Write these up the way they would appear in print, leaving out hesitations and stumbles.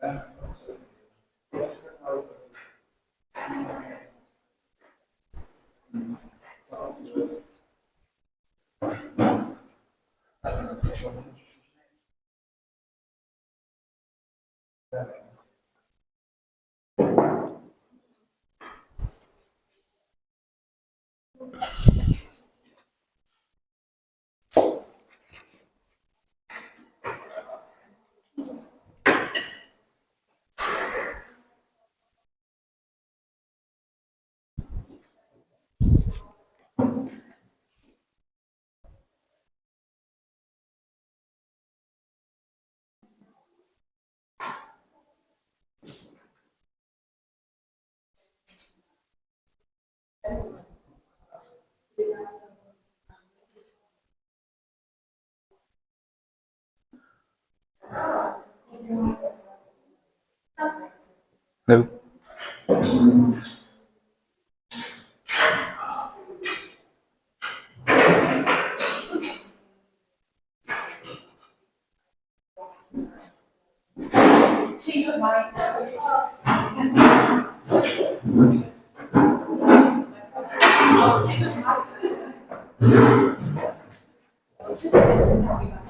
Hello.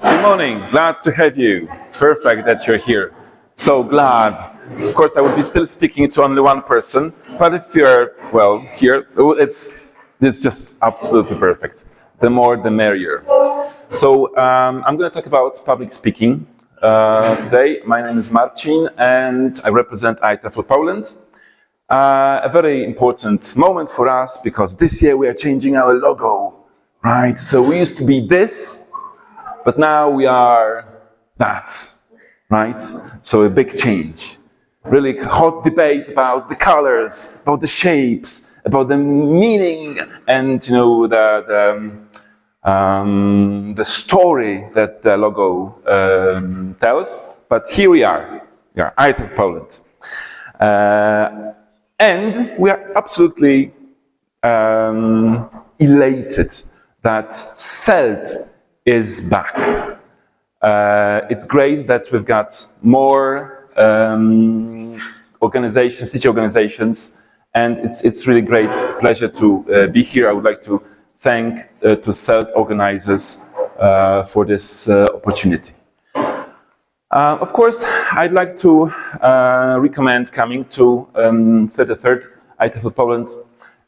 Good morning. Glad to have you. Perfect that you're here. So glad. Of course, I would be still speaking to only one person, but if you're, well, here, it's just absolutely perfect. The more, the merrier. So I'm going to talk about public speaking today. My name is Marcin, and I represent ITEFL Poland. A very important moment for us because this year we are changing our logo, right? So we used to be this, but now we are that, right? So a big change. Really hot debate about the colors, about the shapes, about the meaning, and you know the story that the logo tells. But here we are ITEF Poland. And we are absolutely elated that CELT is back. It's great that we've got more organizations, teacher organizations, and it's really great pleasure to be here. I would like to thank to CELT organizers for this opportunity. Of course, I'd like to recommend coming to 33rd ITEFL Poland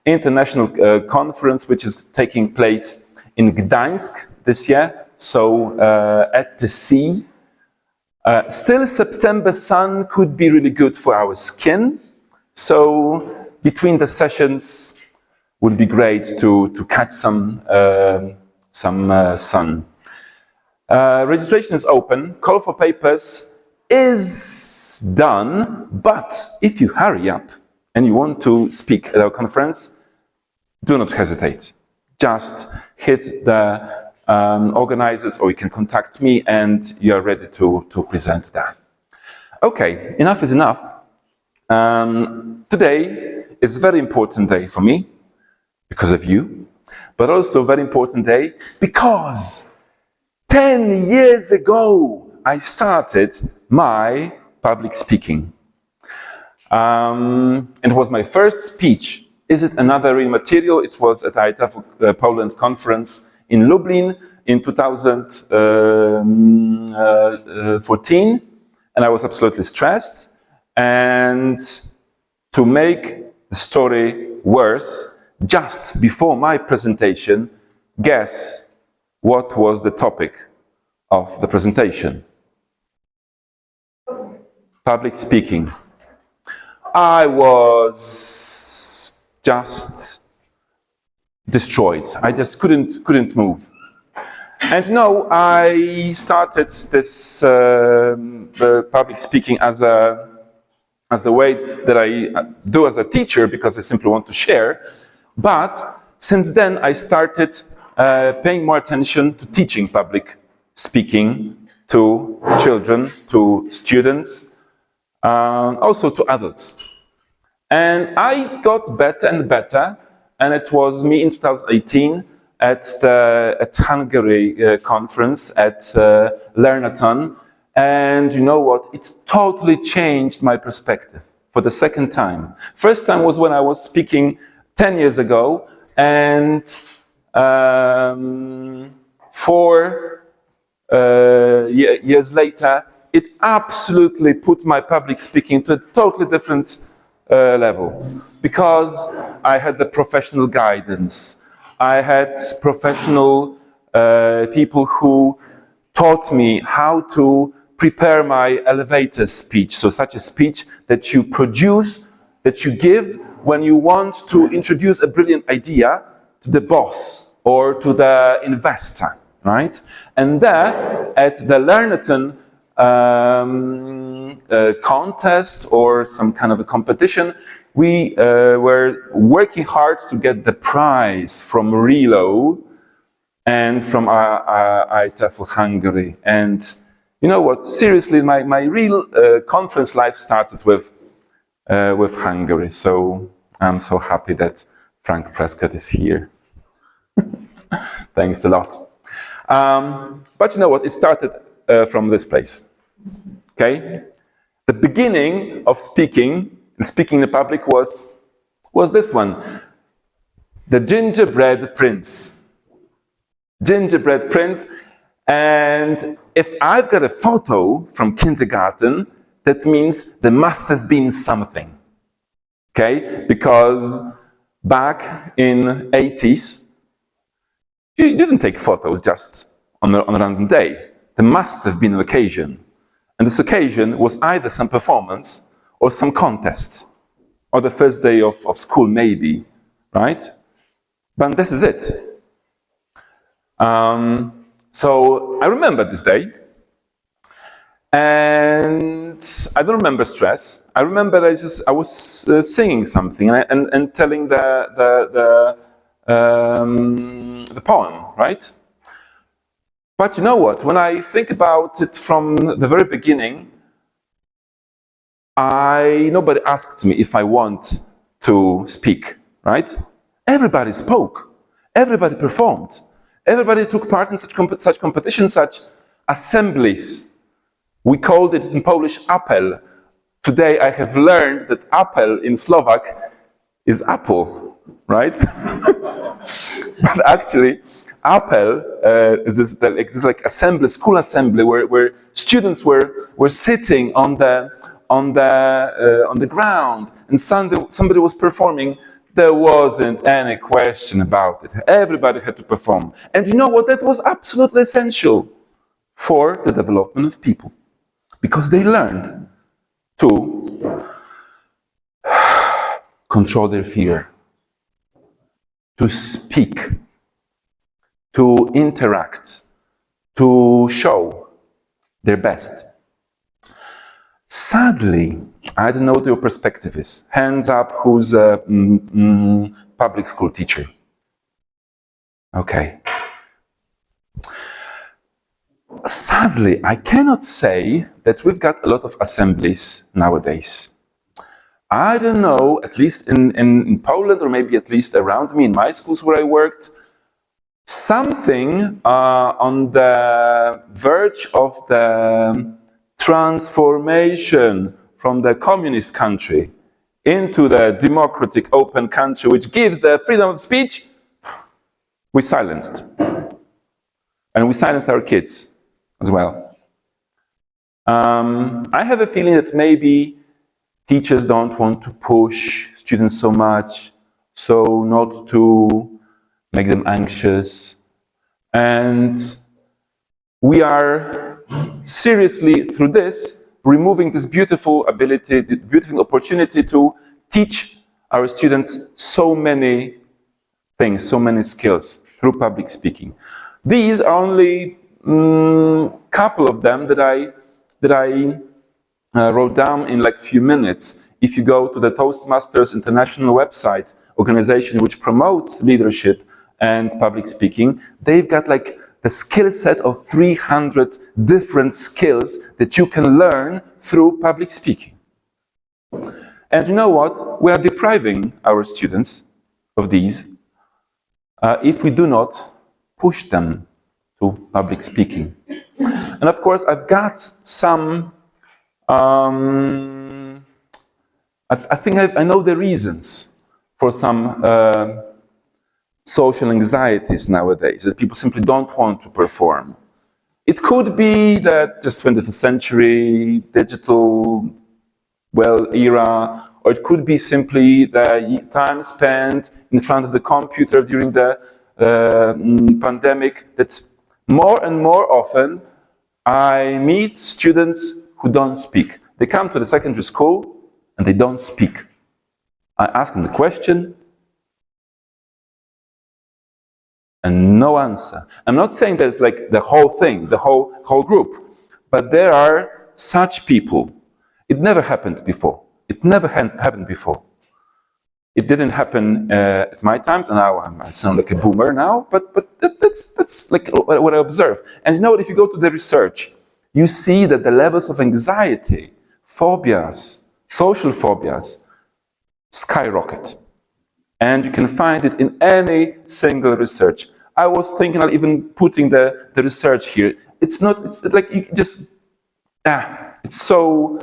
International Conference, which is taking place in Gdańsk this year, so at the sea. Still, September sun could be really good for our skin, so between the sessions would be great to catch some sun. Registration is open. Call for papers is done, but if you hurry up and you want to speak at our conference, do not hesitate. Just hit the organizers, or you can contact me, and you are ready to present there. Okay, enough is enough. Today is a very important day for me because of you, but also a very important day because 10 years ago, I started my public speaking. It was my first speech. Is it another real material? It was at the ITEFL Poland conference in Lublin in 2014. And I was absolutely stressed. And to make the story worse, just before my presentation, guess what was the topic of the presentation? Public speaking. I was just destroyed. I just couldn't move. And no, I started this public speaking as a way that I do as a teacher because I simply want to share. But since then, I started paying more attention to teaching public speaking to children, to students, also to adults. And I got better and better, and it was me in 2018 at Hungary conference at Learnathon, And you know what? It totally changed my perspective for the second time. First time was when I was speaking 10 years ago, and 4 years later, it absolutely put my public speaking to a totally different level, because I had the professional guidance. I had professional people who taught me how to prepare my elevator speech. So such a speech that you produce, that you give when you want to introduce a brilliant idea to the boss or to the investor, right? And there, at the Lernerton contest or some kind of a competition, we were working hard to get the prize from Relo and from ITEFL Hungary. And you know what? Seriously, my real conference life started with Hungary. So I'm so happy that Frank Prescott is here. Thanks a lot. But you know what? It started from this place. Okay? The beginning of speaking, and speaking in the public, was this one. The Gingerbread Prince. Gingerbread Prince. And if I've got a photo from kindergarten, that means there must have been something. Okay? Because back in 80s, you didn't take photos just on a random day. There must have been an occasion. And this occasion was either some performance or some contest, or the first day of school maybe, right? But this is it. So I remember this day, and I don't remember stress. I remember I was singing something and telling the poem, right? But you know what? When I think about it from the very beginning, nobody asked me if I want to speak, right? Everybody spoke. Everybody performed. Everybody took part in such competitions, such assemblies. We called it in Polish apel. Today I have learned that apel in Slovak is apple, right? But actually, apel is this like assembly, school assembly, where students were sitting on the ground, and somebody was performing. There wasn't any question about it. Everybody had to perform. And you know what? That was absolutely essential for the development of people, because they learned to control their fear, to speak, to interact, to show their best. Sadly, I don't know what your perspective is. Hands up, who's a public school teacher? Okay. Sadly, I cannot say that we've got a lot of assemblies nowadays. I don't know, at least in Poland, or maybe at least around me in my schools where I worked, something on the verge of the transformation from the communist country into the democratic, open country, which gives the freedom of speech, we silenced. And we silenced our kids as well. I have a feeling that maybe teachers don't want to push students so much, so not to make them anxious. And we are seriously, through this, removing this beautiful ability, the beautiful opportunity to teach our students so many things, so many skills through public speaking. These are only couple of them that I wrote down in like a few minutes. If you go to the Toastmasters International website, organization which promotes leadership and public speaking, they've got like the skill set of 300 different skills that you can learn through public speaking. And you know what? We are depriving our students of these if we do not push them to public speaking. And And of course, I've got some, I think I know the reasons for some social anxieties nowadays, that people simply don't want to perform. It could be that just 20th century digital era, or it could be simply the time spent in front of the computer during the pandemic, that more and more often I meet students who don't speak. They come to the secondary school and they don't speak. I ask them the question and no answer. I'm not saying that it's like the whole thing, the whole group, but there are such people. It never happened before. It never happened before. It didn't happen at my times, and now I sound like a boomer now, but that's like what I observe. And you know what, if you go to the research, you see that the levels of anxiety, phobias, social phobias, skyrocket. And you can find it in any single research. I was thinking of even putting the research here. It's like you just, it's so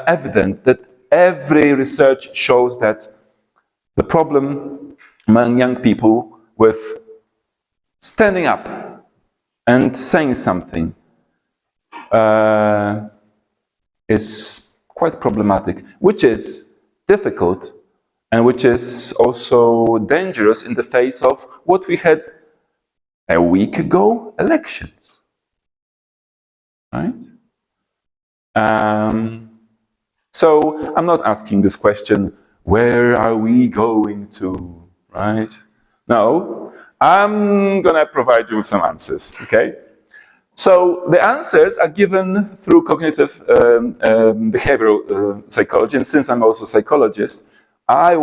evident that every research shows that the problem among young people with standing up and saying something is quite problematic, which is difficult and which is also dangerous in the face of what we had a week ago, elections, right? So I'm not asking this question, where are we going to, right? No, I'm gonna provide you with some answers, okay? So the answers are given through cognitive behavioral psychology, and since I'm also a psychologist, it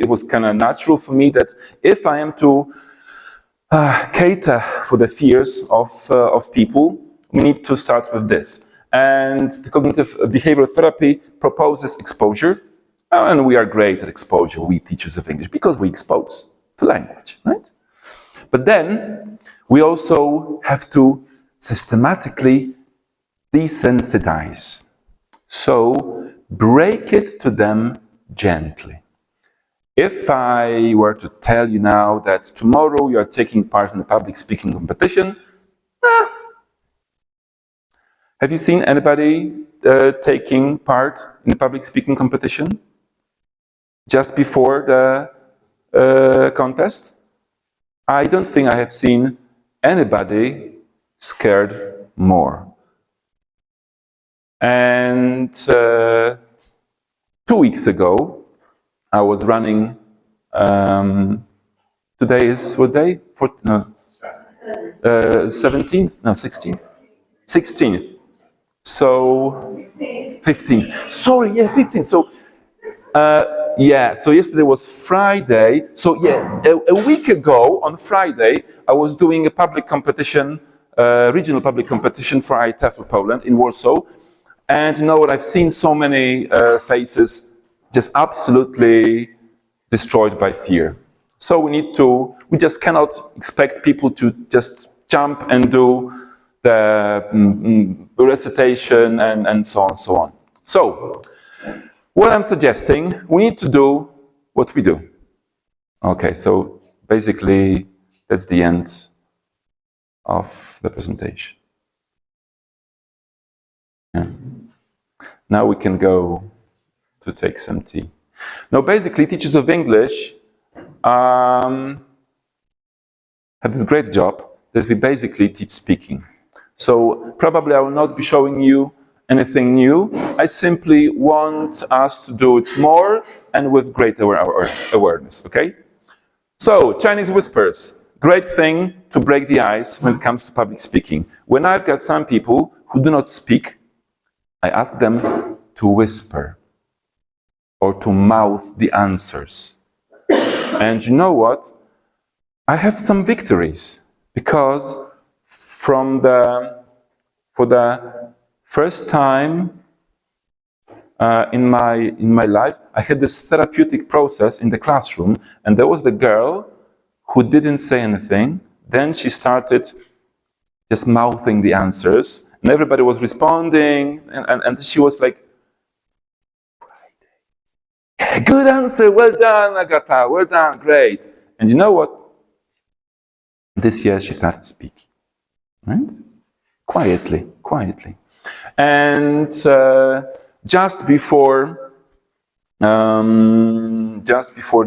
was kind of natural for me that if I am to cater for the fears of people, we need to start with this. And the cognitive behavioral therapy proposes exposure, and we are great at exposure, we teachers of English, because we expose to language, right? But then we also have to systematically desensitize. So break it to them gently. If I were to tell you now that tomorrow you are taking part in a public speaking competition, have you seen anybody taking part in a public speaking competition just before the contest? I don't think I have seen anybody scared more. And 2 weeks ago, I was running, today is what day? 17th? No, 16th? 16th. So, 15th. Sorry, yeah, 15th. So, so yesterday was Friday. So, yeah, a week ago on Friday, I was doing a public competition, regional public competition for ITEFL Poland in Warsaw. And you know what, I've seen so many faces just absolutely destroyed by fear. So we just cannot expect people to just jump and do the recitation and so on and so on. So, what I'm suggesting, we need to do what we do. Okay, so basically that's the end of the presentation. Yeah. Now we can go to take some tea. Now, basically, teachers of English have this great job that we basically teach speaking. So probably I will not be showing you anything new. I simply want us to do it more and with great awareness, okay? So, Chinese whispers. Great thing to break the ice when it comes to public speaking. When I've got some people who do not speak, I ask them to whisper or to mouth the answers. And you know what? I have some victories because for the first time in my life, I had this therapeutic process in the classroom, and there was the girl who didn't say anything. Then she started just mouthing the answers, and everybody was responding, and she was like, good answer, well done, Agata, well done, great. And you know what? This year she started speaking, right? Quietly. And just before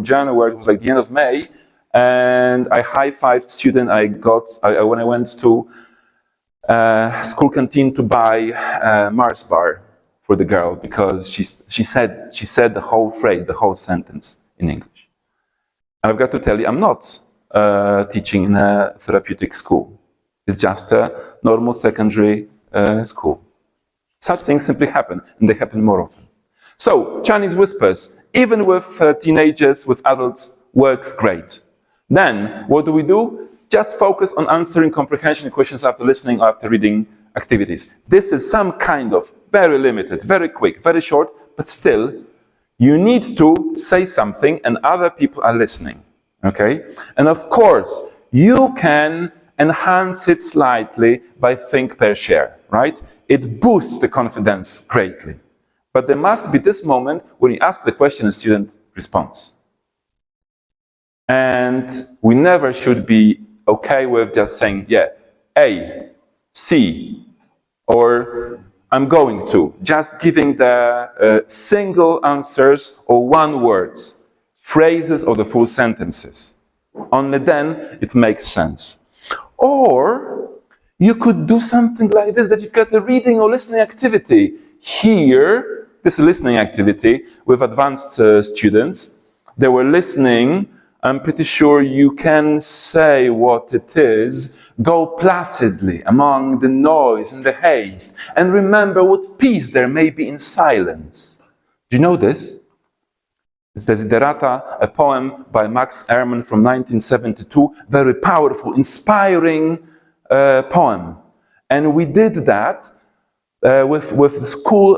January, it was like the end of May, and I high-fived student when I went to school canteen to buy Mars bar for the girl, because she said the whole phrase, the whole sentence in English. And I've got to tell you, I'm not teaching in a therapeutic school. It's just a normal secondary school. Such things simply happen, and they happen more often. So, Chinese whispers, even with teenagers, with adults, works great. Then, what do? Just focus on answering comprehension questions after listening or after reading activities. This is some kind of very limited, very quick, very short, but still, you need to say something and other people are listening, okay? And of course, you can enhance it slightly by think, pair, share, right? It boosts the confidence greatly. But there must be this moment when you ask the question and student responds. And we never should be okay with just saying, yeah, A, C, or I'm going to. Just giving the single answers or one words, phrases or the full sentences. Only then it makes sense. Or you could do something like this, that you've got a reading or listening activity. Here, this listening activity with advanced students, they were listening. I'm pretty sure you can say what it is. Go placidly among the noise and the haste, and remember what peace there may be in silence. Do you know this? It's Desiderata, a poem by Max Ehrmann from 1972. Very powerful, inspiring poem. And we did that with school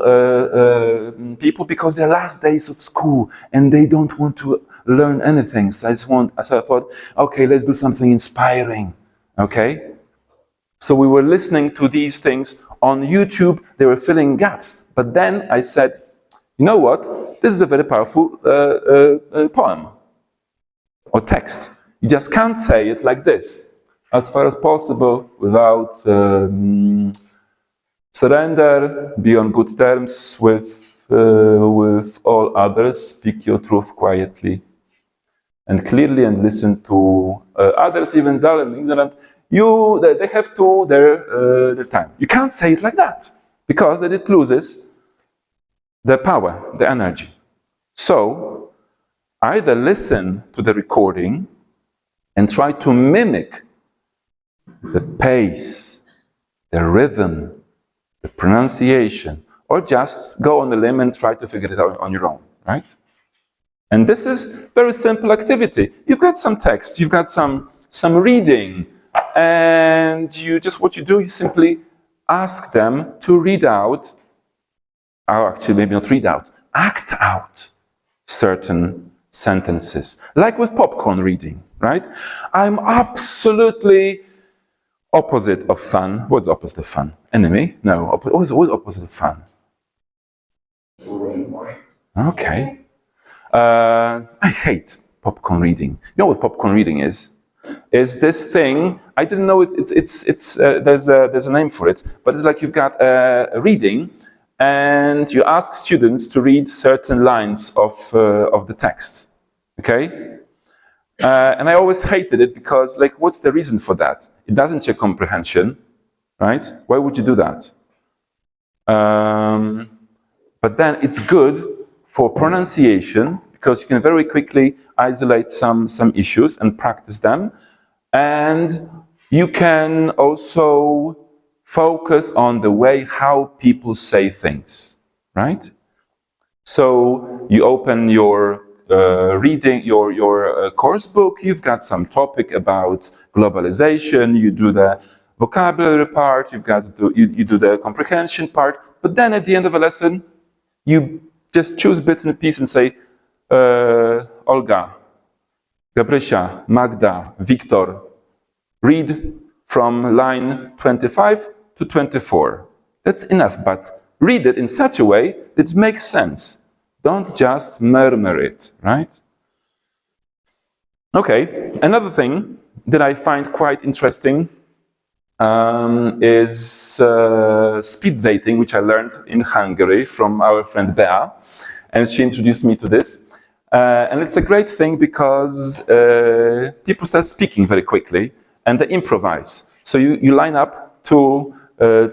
people, because they're last days of school and they don't want to learn anything. So I thought, okay, let's do something inspiring. Okay? So we were listening to these things on YouTube. They were filling gaps. But then I said, you know what? This is a very powerful poem or text. You just can't say it like this. As far as possible, without surrender, be on good terms with all others, speak your truth quietly and clearly, and listen to others, even dull and ignorant. They have to their time. You can't say it like that, because then it loses the power, the energy. So either listen to the recording and try to mimic the pace, the rhythm, the pronunciation, or just go on the limb and try to figure it out on your own, right? And this is very simple activity. You've got some text, you've got some reading, and what you do, you simply ask them to read out, or actually maybe not read out, act out certain sentences, like with popcorn reading, right? I'm absolutely opposite of fun. What's the opposite of fun? Enemy? No. What's opposite of fun? Okay. I hate popcorn reading. You know what popcorn reading is? Is this thing? I didn't know it. There's a name for it, but it's like you've got a reading, and you ask students to read certain lines of the text. Okay. And I always hated it, because, like, what's the reason for that? It doesn't check comprehension, right? Why would you do that? But then it's good for pronunciation, because you can very quickly isolate some issues and practice them. And you can also focus on the way how people say things, right? So you open your reading your course book, you've got some topic about globalization, you do the vocabulary part, you do the comprehension part, but then at the end of a lesson, you just choose bits and pieces and say, Olga, Gabrysia, Magda, Victor, read from line 25 to 24. That's enough, but read it in such a way that it makes sense. Don't just murmur it, right? Okay, another thing that I find quite interesting is speed dating, which I learned in Hungary from our friend Bea, and she introduced me to this. And it's a great thing because people start speaking very quickly and they improvise. So you line up two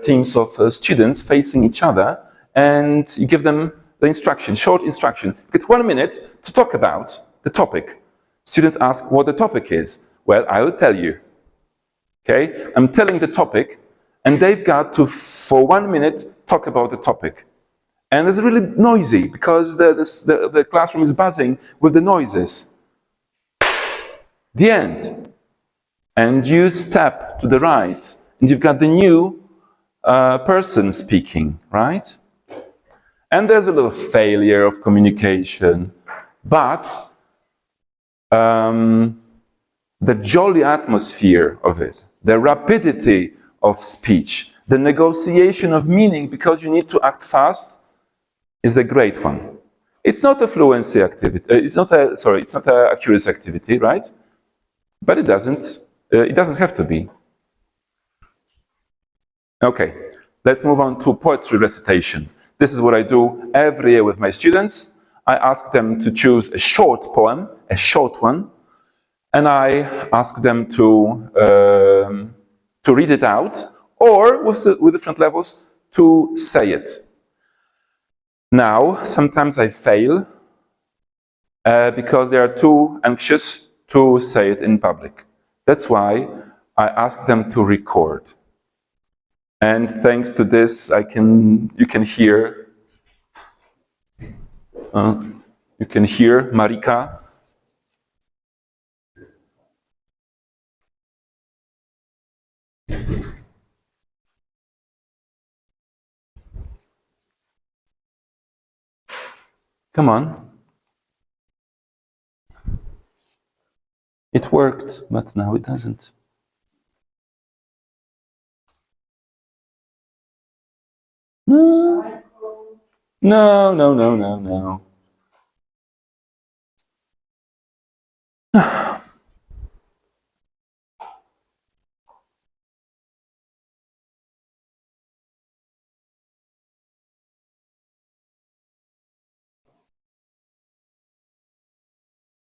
teams of students facing each other and you give them the instruction, short instruction. You get 1 minute to talk about the topic. Students ask what the topic is. Well, I will tell you. Okay, I'm telling the topic, and they've got to, for 1 minute, talk about the topic. And it's really noisy because the classroom is buzzing with the noises. The end. And you step to the right, and you've got the new person speaking, right? And there's a little failure of communication, but the jolly atmosphere of it, the rapidity of speech, the negotiation of meaning because you need to act fast is a great one. It's not a fluency activity. It's not a accuracy activity, right? But it doesn't have to be. Okay, let's move on to poetry recitation. This is what I do every year with my students. I ask them to choose a short poem, a short one, and I ask them to read it out, or with different levels, to say it. Now, sometimes I fail because they are too anxious to say it in public. That's why I ask them to record. And thanks to this, you can hear Marika. Come on. It worked, but now it doesn't. No.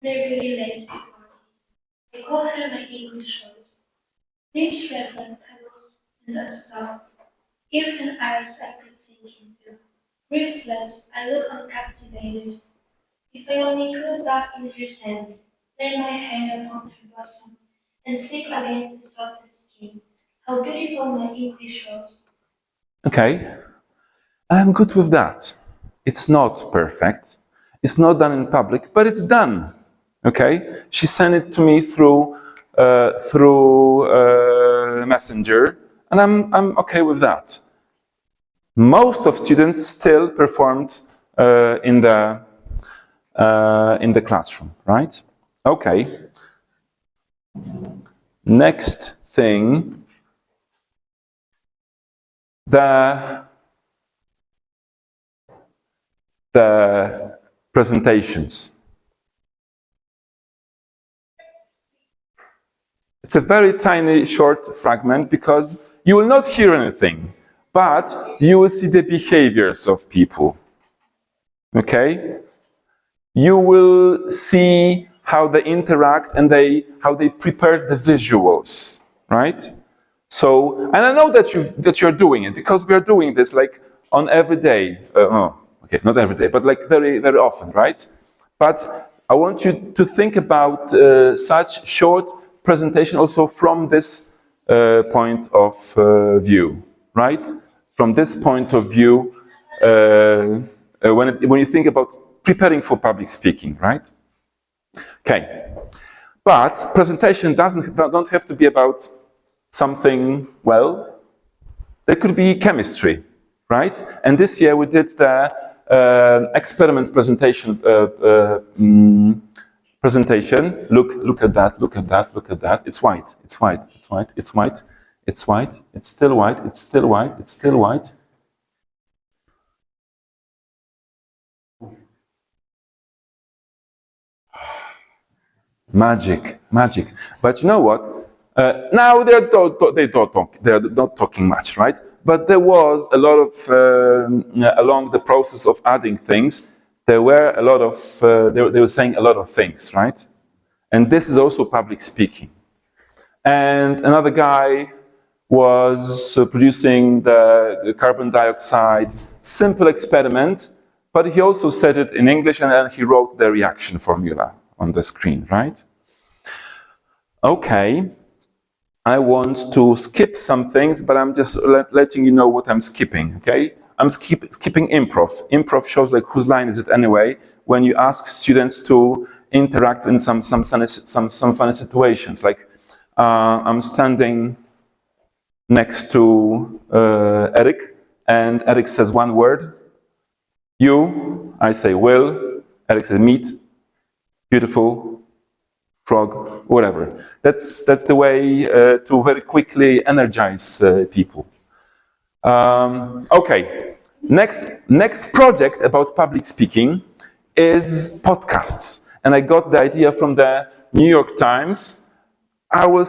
They're really lazy. I call her my English rose. Leaves red like petals in the sun. Ears and eyes I could sink into. Breathless, I look uncaptivated. If I only could dive in her scent, lay my hand upon her bosom, and sleep against the softest skin. How beautiful my English rose. Okay, I'm good with that. It's not perfect. It's not done in public, but it's done. Okay, she sent it to me through Messenger, and I'm okay with that. Most of students still performed in the classroom, right? Okay. Next thing, the presentations. It's a very tiny, short fragment because you will not hear anything, but you will see the behaviors of people. Okay? You will see how they interact and how they prepare the visuals, right? So, and I know that you're doing it because we are doing this like on every day. Okay, not every day, but like very, very often, right? But I want you to think about such short presentation also from this point of view, right? From this point of view, when you think about preparing for public speaking, right? Okay, but presentation don't have to be about something. Well, there could be chemistry, right? And this year we did the experiment presentation. Look at that. It's white. It's white. It's still white. It's still white. It's still white. Magic, magic. But you know what? Now they're not talking much, right? But there was a lot of along the process of adding things. There were a lot of they were saying a lot of things, right? And this is also public speaking. And another guy was producing the carbon dioxide, simple experiment, but he also said it in English and then he wrote the reaction formula on the screen, right? Okay, I want to skip some things, but I'm just letting you know what I'm skipping, okay? I'm skipping improv. Improv shows like whose line is it anyway, when you ask students to interact in some funny situations, like I'm standing next to Eric, and Eric says one word. You, I say will, Eric says meat, beautiful, frog, whatever. That's the way to very quickly energize people. Okay, next project about public speaking is podcasts. And I got the idea from the New York Times. I will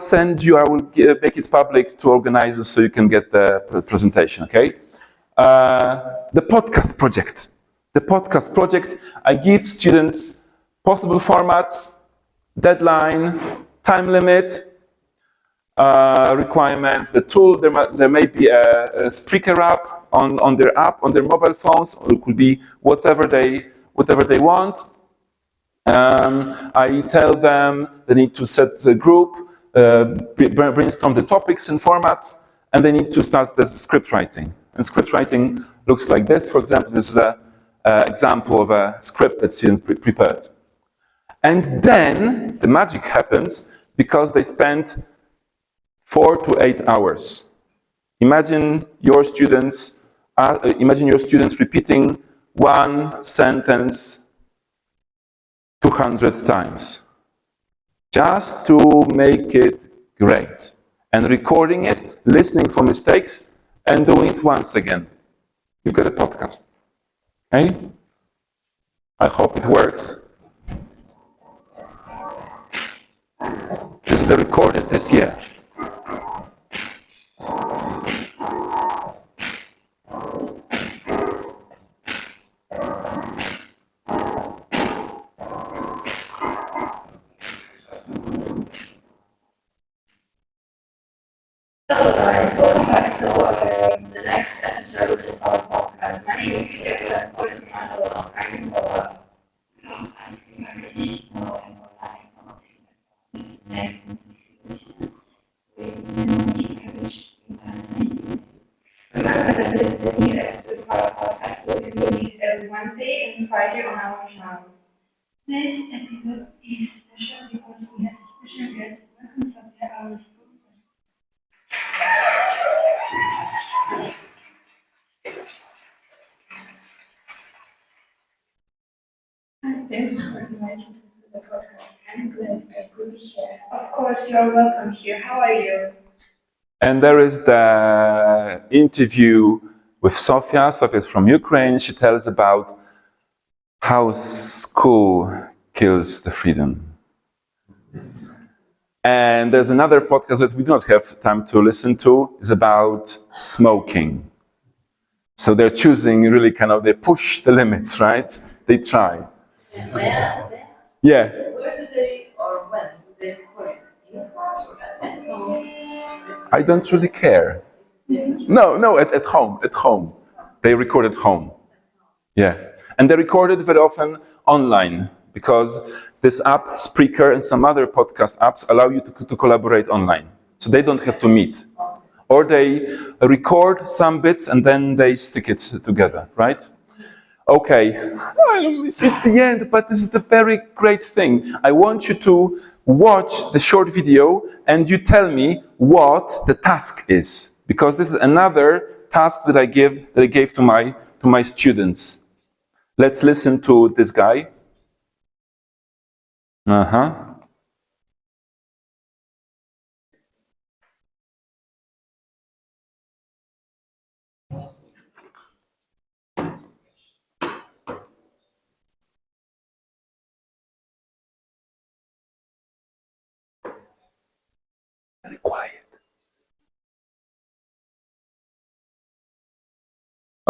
make it public to organizers so you can get the presentation, okay? The podcast project. The podcast project, I give students possible formats, deadline, time limit, requirements, the tool. There may be a Spreaker app on their mobile phones, or it could be whatever they want. I tell them they need to set the group, brainstorm the topics and formats, and they need to start the script writing. And script writing looks like this. For example, this is an example of a script that students prepared. And then the magic happens because they spent 4 to 8 hours. Imagine your students repeating one sentence 200 times, just to make it great, and recording it, listening for mistakes, and doing it once again. You get a podcast. Okay? I hope it works. This is the recorded this year. Hello guys, welcome back to the next episode of our podcast. My name is Kira, and what is my hello? I'm asking everything, and remember that the new episode of our podcast will be released every Wednesday and Friday on our channel. This episode is special because we have a special guest. Welcome, Sophia, our student. Thanks for inviting me to the podcast. I'm glad I could be here. Of course, you're welcome here. How are you? And there is the interview with Sofia. Sofia is from Ukraine. She tells about how school kills the freedom. And there's another podcast that we do not have time to listen to. It's about smoking. So they're choosing really they push the limits, right? They try. Yeah. Where do they, or when do they record it? In class or at home? I don't really care. No, at home. They record at home. Yeah. And they record it very often online because this app, Spreaker, and some other podcast apps allow you to collaborate online. So they don't have to meet. Or they record some bits and then they stick it together, right? Okay, it's the end, but this is the very great thing. I want you to watch the short video and you tell me what the task is, because this is another task that I gave to my students. Let's listen to this guy.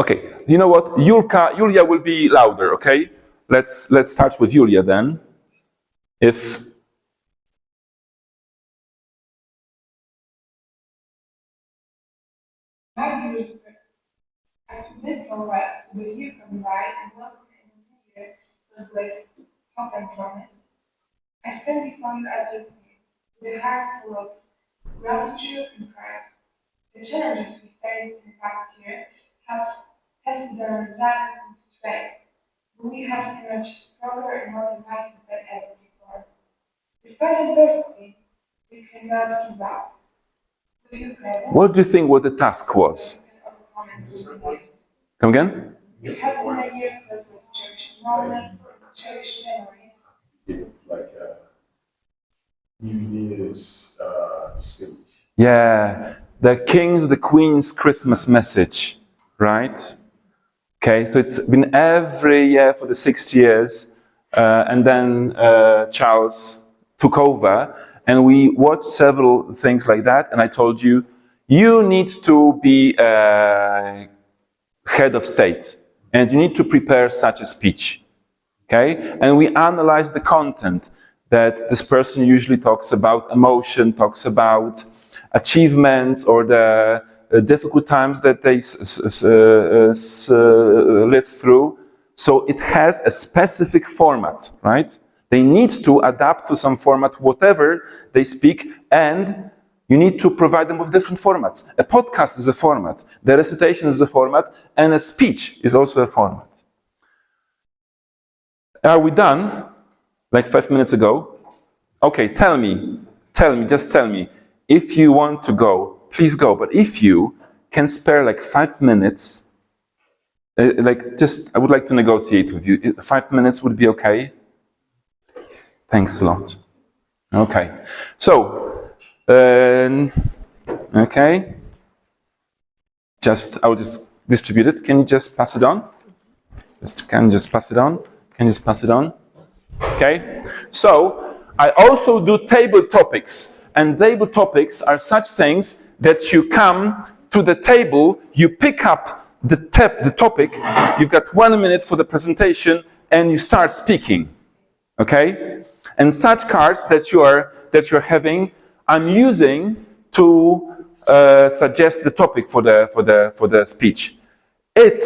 Okay, you know what? Julia will be louder, okay? Let's start with Julia then. If My dear spirit, I submit your right to the you can write and welcome and here with great hope and promise. I stand before you as your queen, with a heart full of gratitude and pride. The challenges we faced in the past year have tested our resilience and strength, but we have emerged stronger and more united than ever before. Despite adversity, we cannot give up. With you present, what do you think what the task was? we can overcome and do this. Come again? It has been a year filled with cherished moments, cherished memories. Like New Year's speech. Yeah, the King's, the Queen's Christmas message, right? Okay, so it's been every year for the 6 years, and then Charles took over, and we watched several things like that, and I told you, you need to be head of state, and you need to prepare such a speech, okay? And we analyzed the content that this person usually talks about emotion, talks about achievements or the difficult times that they live through. So it has a specific format, right? They need to adapt to some format, whatever they speak, and you need to provide them with different formats. A podcast is a format, the recitation is a format, and a speech is also a format. Are we done? Like 5 minutes ago? Okay, tell me, just tell me. If you want to go, please go. But if you can spare like 5 minutes, I would like to negotiate with you. 5 minutes would be okay? Thanks a lot. Okay. So, okay. I will just distribute it. Can you just pass it on? Can you just pass it on? Can you just pass it on? Okay. So, I also do table topics. And table topics are such things that you come to the table, you pick up the topic, you've got 1 minute for the presentation, and you start speaking. Okay? And such cards that you're having, I'm using to suggest the topic for the speech. It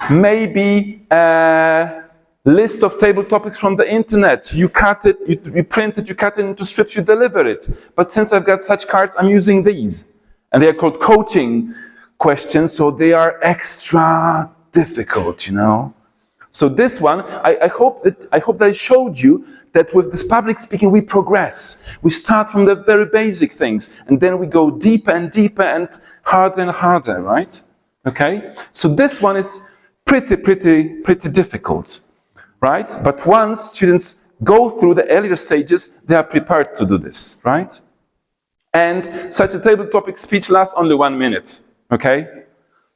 may be a list of table topics from the internet. You cut it, you print it, you cut it into strips, you deliver it. But since I've got such cards, I'm using these. And they are called coaching questions, so they are extra difficult, you know. So this one, I hope that I showed you that with this public speaking we progress. We start from the very basic things, and then we go deeper and deeper and harder, right? Okay? So this one is pretty difficult, right? But once students go through the earlier stages, they are prepared to do this, right? And such a table topic speech lasts only 1 minute, okay?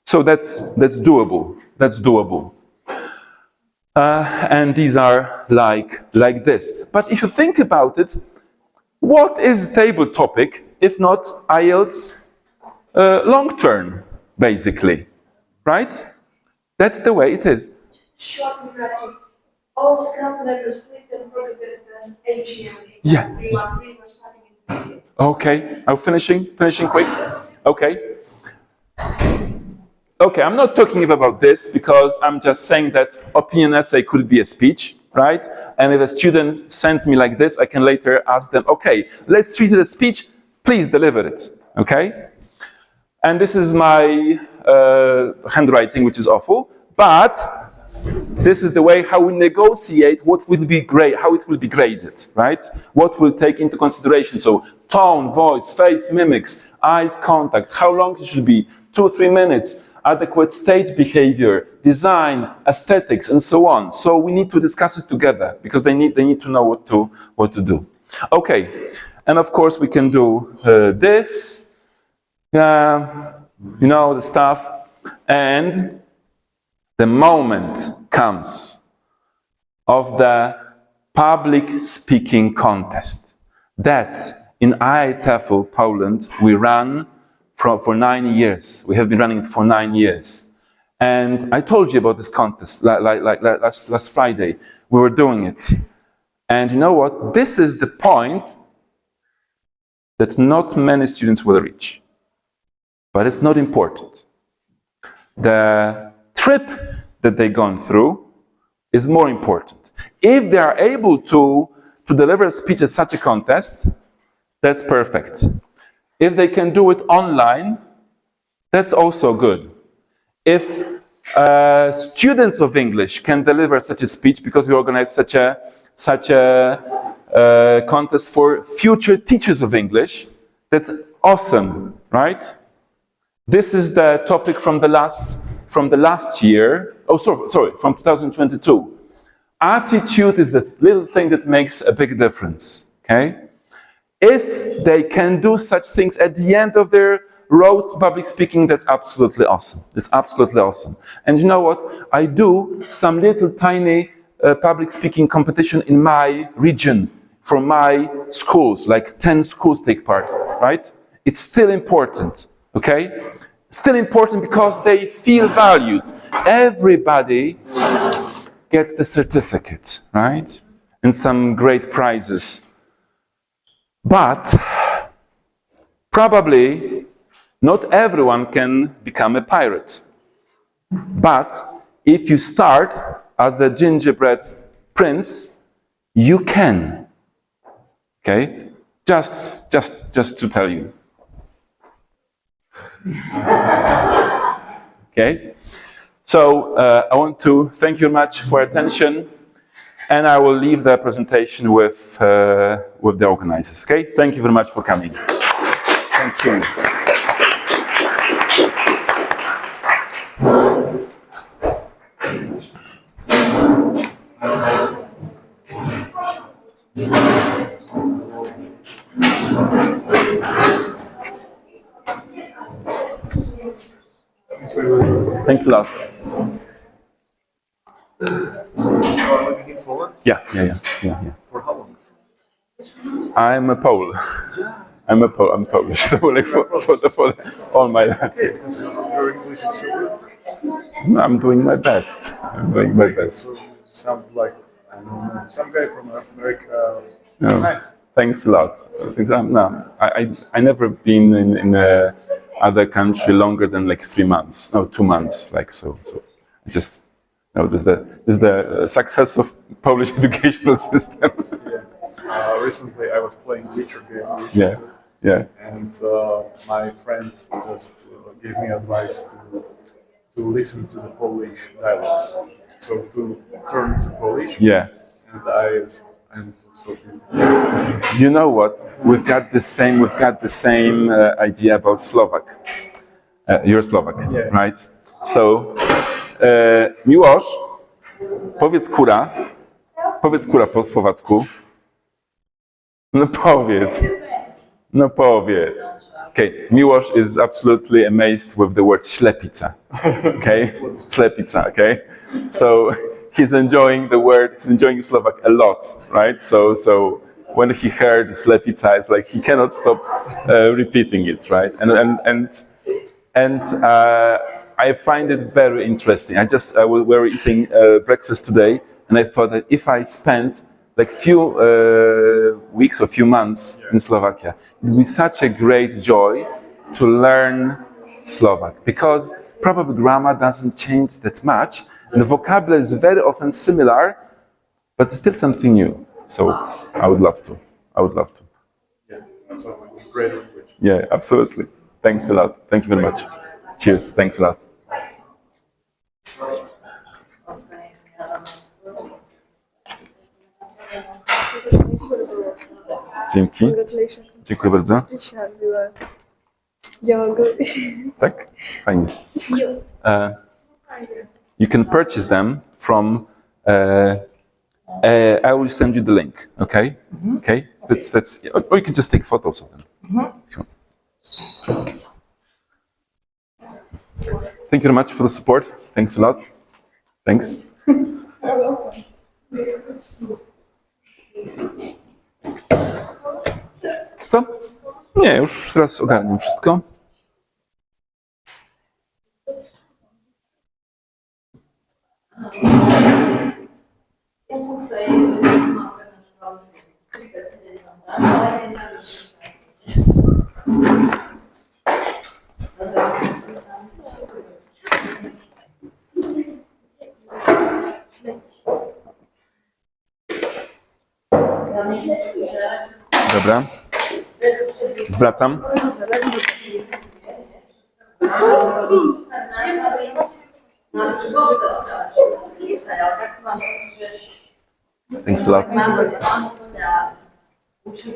So that's doable. That's doable. And these are like this. But if you think about it, what is table topic if not IELTS long term, basically, right? That's the way it is. Short interactive. All Scrum members, please don't forget that there's AGM. Yeah. We're starting in 3 minutes. Okay, I'm finishing quick. Okay. Okay, I'm not talking about this because I'm just saying that opinion essay could be a speech, right? And if a student sends me like this, I can later ask them, okay, let's treat it as speech, please deliver it, okay? And this is my handwriting, which is awful, but this is the way how we negotiate what will be great, how it will be graded, right? What we'll take into consideration. So tone, voice, face mimics, eyes contact, how long it should be, 2-3 minutes, adequate stage behavior, design, aesthetics, and so on. So we need to discuss it together because they need to know what to do. Okay, and of course we can do this, you know, the stuff, and the moment comes of the public speaking contest that in IITEFL Poland we run for 9 years. We have been running it for 9 years. And I told you about this contest last Friday. We were doing it. And you know what? This is the point that not many students will reach. But it's not important. The trip that they've gone through is more important. If they are able to deliver a speech at such a contest, that's perfect. If they can do it online, that's also good. If students of English can deliver such a speech, because we organize such a contest for future teachers of English, that's awesome, right? This is the topic from the last year. Oh, sorry, from 2022. Attitude is the little thing that makes a big difference. Okay, if they can do such things at the end of their road to public speaking, that's absolutely awesome. It's absolutely awesome. And you know what? I do some little tiny public speaking competition in my region for my schools, like 10 schools take part, right? It's still important, okay? Still important because they feel valued. Everybody gets the certificate, right? And some great prizes. But probably not everyone can become a pirate. But if you start as a gingerbread prince, you can. Okay? Just to tell you. Okay? So I want to thank you much for your attention, and I will leave the presentation with the organizers. Okay? Thank you very much for coming. Thanks you. Thanks a lot. Looking forward? Yeah. For how long? I'm a Pole. I'm Polish, so like for all my life. Okay, because your English is so good. I'm doing my best. So you sound like, I don't know, some guy from America. No. Nice. Thanks a lot. I never been in a other country longer than like 3 months. No, 2 months. Like so. I just there's the success of Polish educational system. Recently, I was playing Witcher game. Yeah. And my friend just gave me advice to listen to the Polish dialects. So to turn to Polish. Yeah. And I'm so beautiful. You know what? We've got the same idea about Slovak. You're Slovak, Yeah. right? So, Miłosz, powiedz kura po słowacku. No powiedz. Okay, Miłosz is absolutely amazed with the word ślepica. Okay, ślepica. Okay, so he's enjoying the word. He's enjoying Slovak a lot, right? So when he heard ślepica, it's like he cannot stop repeating it, right? And I find it very interesting. We were eating breakfast today, and I thought that if I spent like few weeks or few months in Slovakia, it would be such a great joy to learn Slovak, because probably grammar doesn't change that much, and the vocabulary is very often similar, but still something new. So I would love to. Yeah, so it's a great language. Yeah, absolutely. Thanks a lot. Thank you very much. Cheers. Thanks a lot. Dzięki. Congratulations. Dziękuję bardzo. Dzisiaj była yoga. Tak? Fajnie. You can purchase them from. I will send you the link. Okay. Okay. That's. Or you can just take photos of them. If you want. Thank you very much for the support. Thanks a lot. Thanks. You're welcome. Co? Nie, już teraz ogarniam wszystko. Jestem tutaj z mapy na przykład specjalnie, ale nie tak. Dobra. Zwracam. Na przykład to jest tak mam Thanks a lot. uczyć